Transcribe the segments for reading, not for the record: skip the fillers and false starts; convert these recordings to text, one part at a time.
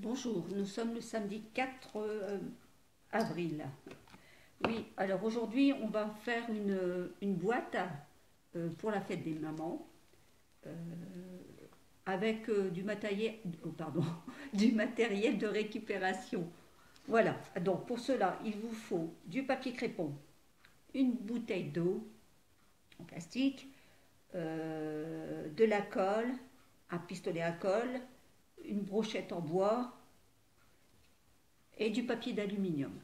Bonjour, nous sommes le samedi 4 avril. Oui, alors aujourd'hui on va faire une boîte pour la fête des mamans euh, avec du matériel, du matériel de récupération. Voilà, donc pour cela il vous faut du papier crépon, une bouteille d'eau en plastique, de la colle, un pistolet à colle, une brochette en bois et du papier d'aluminium.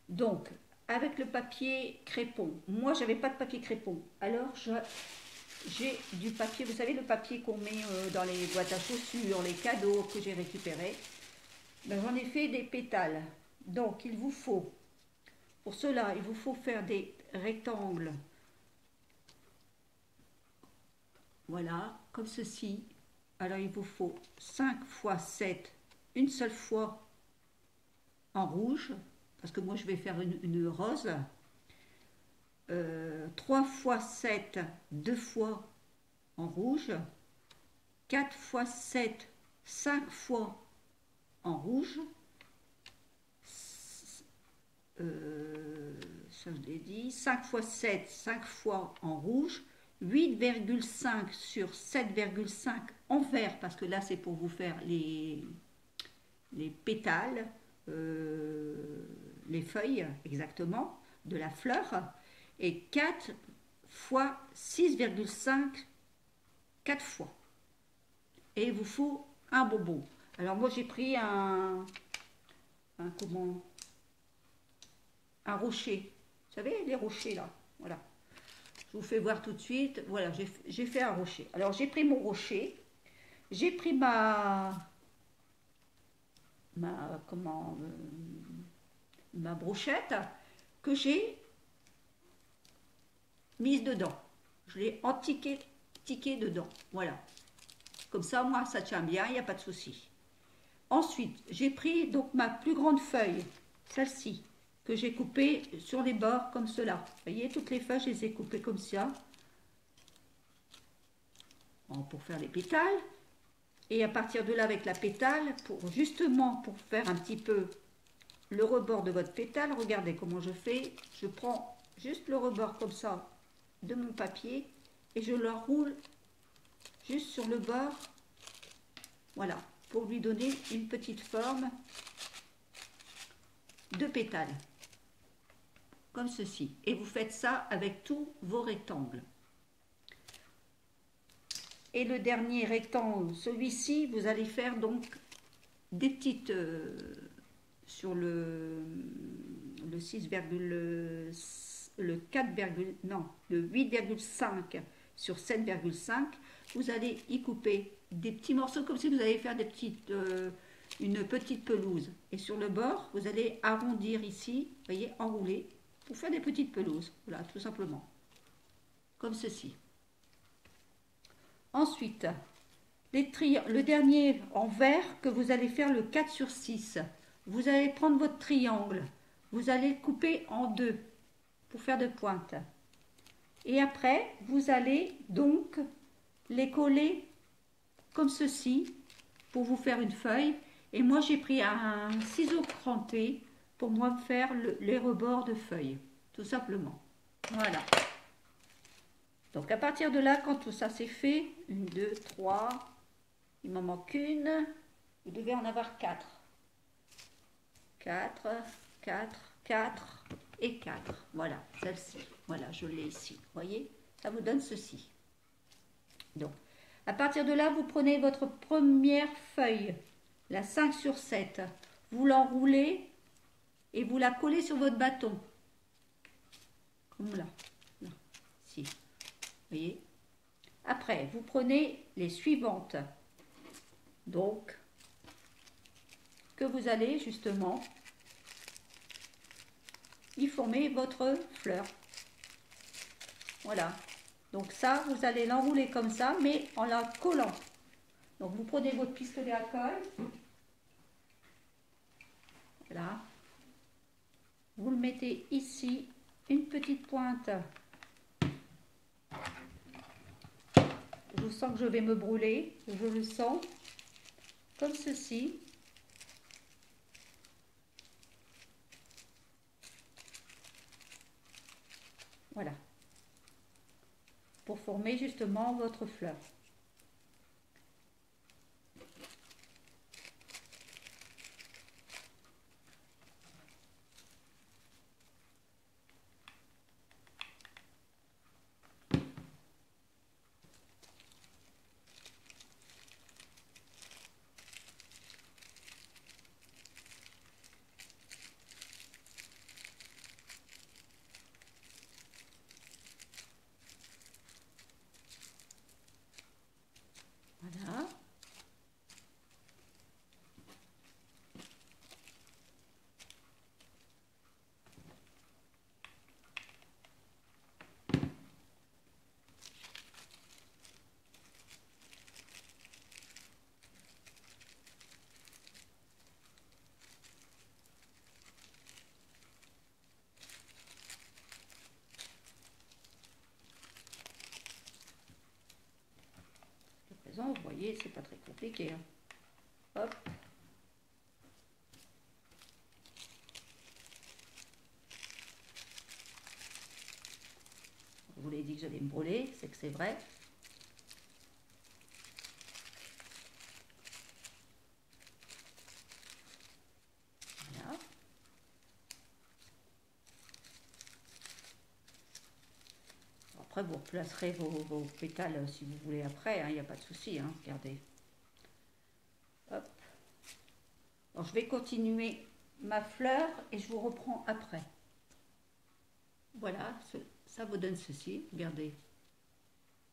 Donc, avec le papier crépon, moi j'avais pas de papier crépon, alors j'ai du papier, vous savez le papier qu'on met dans les boîtes à chaussures, les cadeaux que j'ai récupérés, ben, j'en ai fait des pétales. Donc il vous faut, pour cela, il vous faut faire des rectangles, voilà, comme ceci. Alors il vous faut 5 x 7, une seule fois en rouge, parce que moi je vais faire une rose, 3 x 7, 2 fois en rouge, 4 x 7, 5 fois en rouge, ça je l'ai dit, 5 x 7, 5 fois en rouge, 8,5 sur 7,5 en vert, parce que là c'est pour vous faire les pétales, les feuilles exactement de la fleur, et 4 fois 6,5, 4 fois. Et il vous faut un bonbon. Alors moi j'ai pris un rocher. Vous savez les rochers là, voilà. Je vous fais voir tout de suite. Voilà, j'ai fait un rocher. Alors j'ai pris mon rocher, j'ai pris ma brochette que j'ai mise dedans. Je l'ai entiqué dedans. Voilà. Comme ça, moi, ça tient bien, il n'y a pas de souci. Ensuite, j'ai pris donc ma plus grande feuille, celle-ci, que j'ai coupée sur les bords comme cela. Vous voyez, toutes les feuilles, je les ai coupées comme ça. Bon, pour faire les pétales. Et à partir de là, avec la pétale, justement pour faire un petit peu le rebord de votre pétale, regardez comment je fais. Je prends juste le rebord comme ça de mon papier et je l'enroule juste sur le bord, voilà, pour lui donner une petite forme de pétale, comme ceci. Et vous faites ça avec tous vos rectangles. Et le dernier rectangle, celui-ci, vous allez faire donc des petites sur le 6, le 4, non, le 8,5 sur 7,5, vous allez y couper des petits morceaux comme si vous allez faire une petite pelouse. Et sur le bord, vous allez arrondir ici, vous voyez, enrouler, pour faire des petites pelouses. Voilà, tout simplement. Comme ceci. Ensuite, le dernier en vert que vous allez faire le 4 sur 6. Vous allez prendre votre triangle, vous allez couper en deux pour faire de pointe. Et après, vous allez donc les coller comme ceci pour vous faire une feuille. Et moi, j'ai pris un ciseau crampé pour moi faire les rebords de feuilles, tout simplement. Voilà. Donc à partir de là, quand tout ça c'est fait, 1, 2, 3, il m'en manque une, vous devez en avoir 4. 4, 4, 4 et 4. Voilà, celle-ci. Voilà, je l'ai ici. Vous voyez, ça vous donne ceci. Donc, à partir de là, vous prenez votre première feuille, la 5 sur 7. Vous l'enroulez et vous la collez sur votre bâton. Comme là. Là. Ici. Vous voyez. Après, vous prenez les suivantes. Donc, que vous allez justement y former votre fleur. Voilà. Donc ça, vous allez l'enrouler comme ça, mais en la collant. Donc vous prenez votre pistolet à colle. Voilà. Vous le mettez ici, une petite pointe. Je sens que je vais me brûler, je le sens, comme ceci. Voilà. Pour former justement votre fleur. Voilà. Vous voyez, c'est pas très compliqué. Hein. Hop. Je vous l'ai dit que j'allais me brûler, c'est que c'est vrai. Voilà. Après, vous replacerez vos pétales si vous voulez après, il n'y a pas de souci, hein, regardez. Hop. Alors, je vais continuer ma fleur et je vous reprends après. Voilà, ça vous donne ceci, regardez.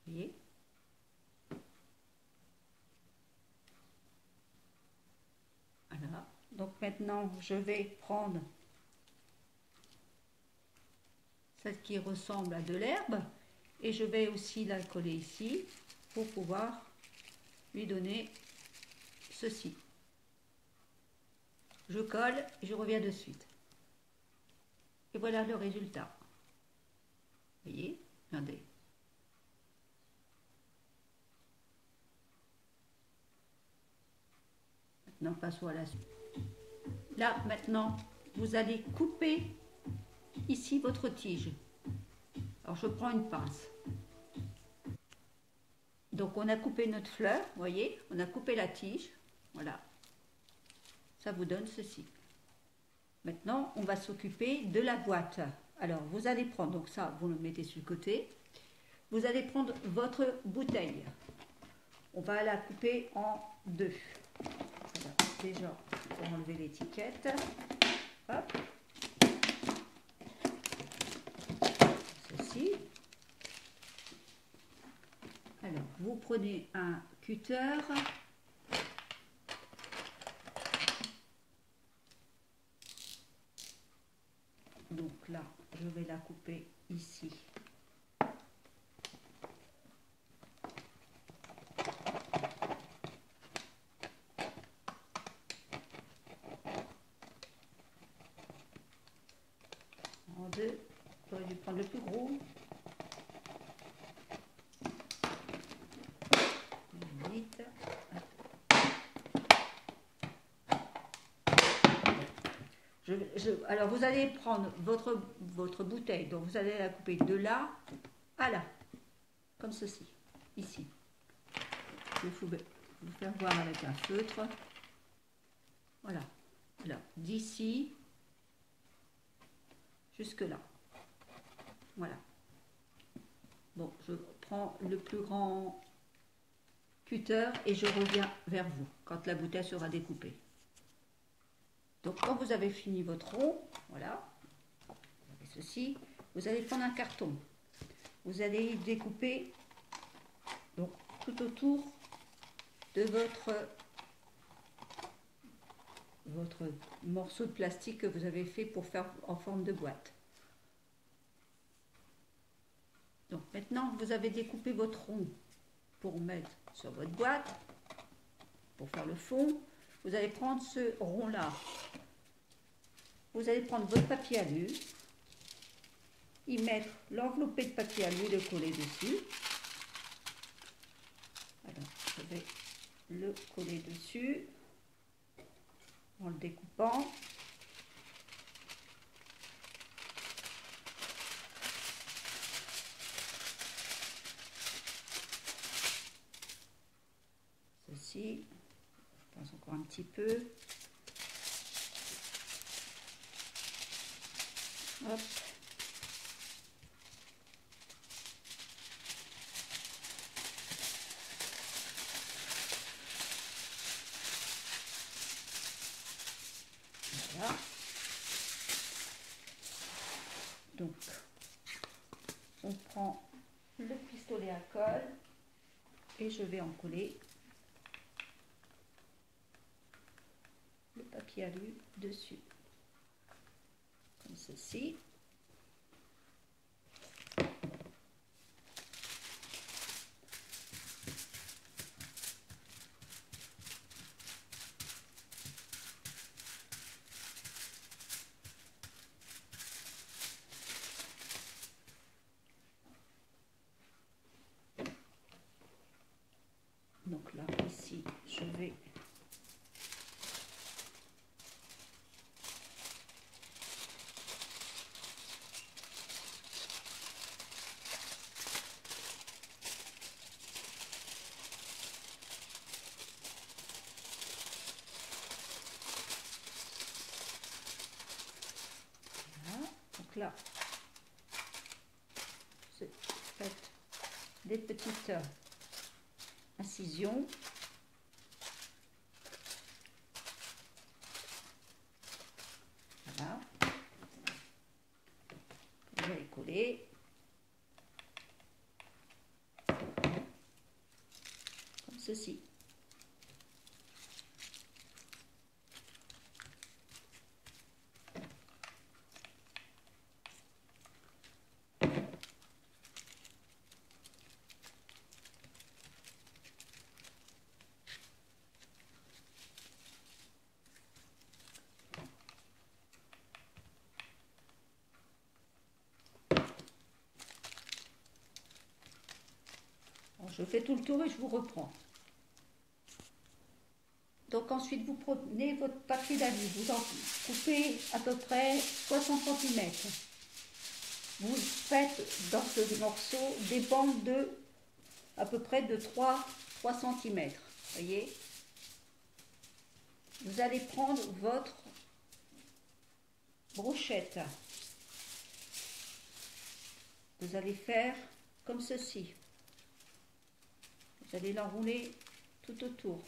Vous voyez? Voilà. Donc maintenant, je vais prendre celle qui ressemble à de l'herbe et je vais aussi la coller ici pour pouvoir lui donner ceci. Je colle et je reviens de suite. Et voilà le résultat. Vous voyez? Regardez. Maintenant, passons à la suite. Là, maintenant, vous allez couper ici votre tige. Alors, je prends une pince. Donc, on a coupé notre fleur, vous voyez? On a coupé la tige. Voilà. Ça vous donne ceci. Maintenant, on va s'occuper de la boîte. Alors, vous allez prendre, donc ça, vous le mettez sur le côté. Vous allez prendre votre bouteille. On va la couper en deux. Voilà. Déjà, pour enlever l'étiquette. Hop. Ceci. Alors, vous prenez un cutter. Donc là, je vais la couper ici. En deux. J'aurais dû prendre le plus gros. Vite. Alors vous allez prendre votre bouteille, donc vous allez la couper de là à là, comme ceci, ici. Je vais vous faire voir avec un feutre. Voilà, alors d'ici jusque là. Voilà. Bon, je prends le plus grand cutter et je reviens vers vous quand la bouteille sera découpée. Donc quand vous avez fini votre rond, voilà, vous avez ceci, vous allez prendre un carton. Vous allez découper donc, tout autour de votre morceau de plastique que vous avez fait pour faire en forme de boîte. Donc maintenant, vous avez découpé votre rond pour mettre sur votre boîte, pour faire le fond. Vous allez prendre ce rond-là. Vous allez prendre votre papier alu, y mettre l'enveloppé de papier alu et le coller dessus. Alors, je vais le coller dessus en le découpant. passe encore un petit peu. Hop. Voilà. Donc, on prend le pistolet à colle et je vais en coller le papier alu dessus, comme ceci. Donc là, ici, je vais donc là, faites des petites incisions. Voilà. Vous allez coller. Comme ceci. Je fais tout le tour et je vous reprends. Donc ensuite vous prenez votre papier d'alu, vous en coupez à peu près 60 cm. Vous faites dans ce morceau des bandes de à peu près de 3 cm. Voyez. Vous allez prendre votre brochette. Vous allez faire comme ceci. Vous allez l'enrouler tout autour.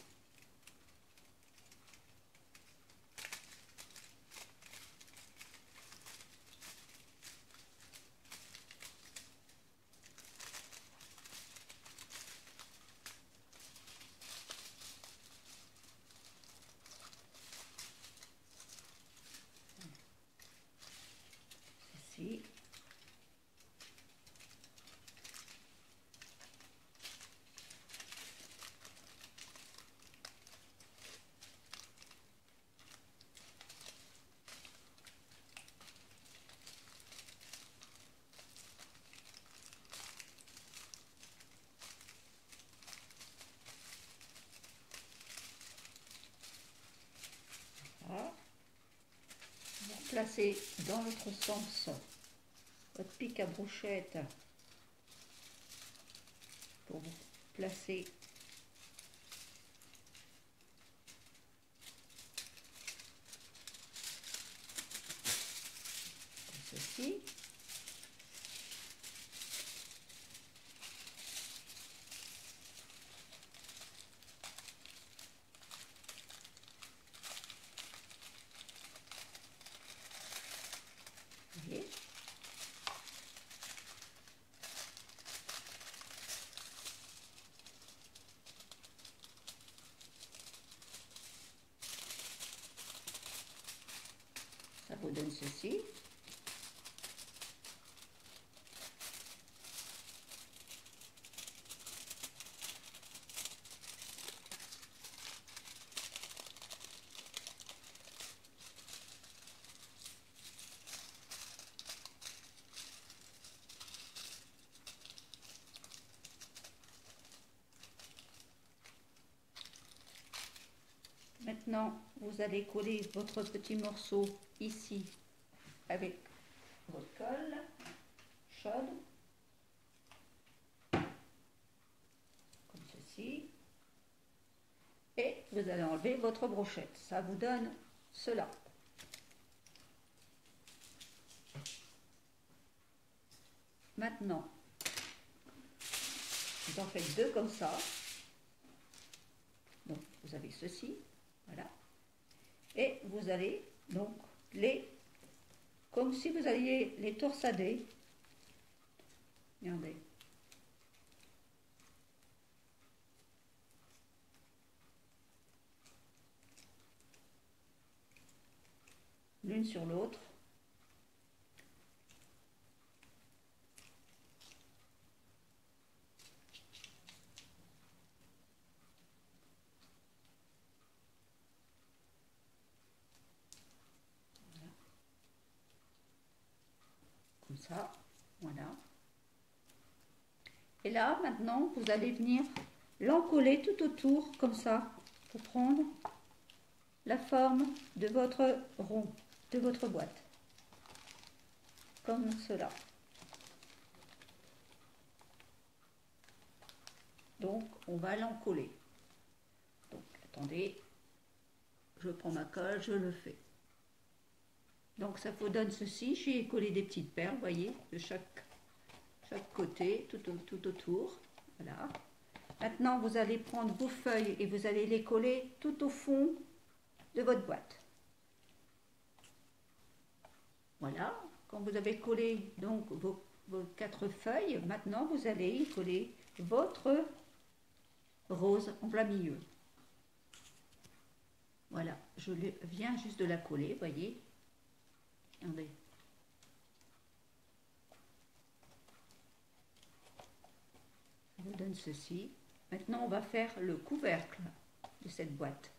Ici. Voilà. Vous replacez dans l'autre sens votre pic à brochette pour vous placer comme ceci. Voyez. Ça vous donne ceci. Maintenant, vous allez coller votre petit morceau ici avec votre colle chaude, comme ceci. Et vous allez enlever votre brochette. Ça vous donne cela. Maintenant, vous en faites deux comme ça. Donc, vous avez ceci, voilà. Et vous allez donc comme si vous alliez les torsader. Regardez. L'une sur l'autre. Voilà. Comme ça, voilà. Et là, maintenant, vous allez venir l'encoller tout autour, comme ça, pour prendre la forme de votre rond, de votre boîte. Comme cela. Donc, on va l'encoller. Donc, attendez, je prends ma colle, je le fais. Donc, ça vous donne ceci. J'ai collé des petites perles, vous voyez, de chaque côté, tout autour. Voilà. Maintenant, vous allez prendre vos feuilles et vous allez les coller tout au fond de votre boîte. Voilà. Quand vous avez collé donc vos 4 feuilles, maintenant vous allez y coller votre rose en plein milieu. Voilà, je viens juste de la coller, voyez. Regardez. Je vous donne ceci. Maintenant, on va faire le couvercle de cette boîte.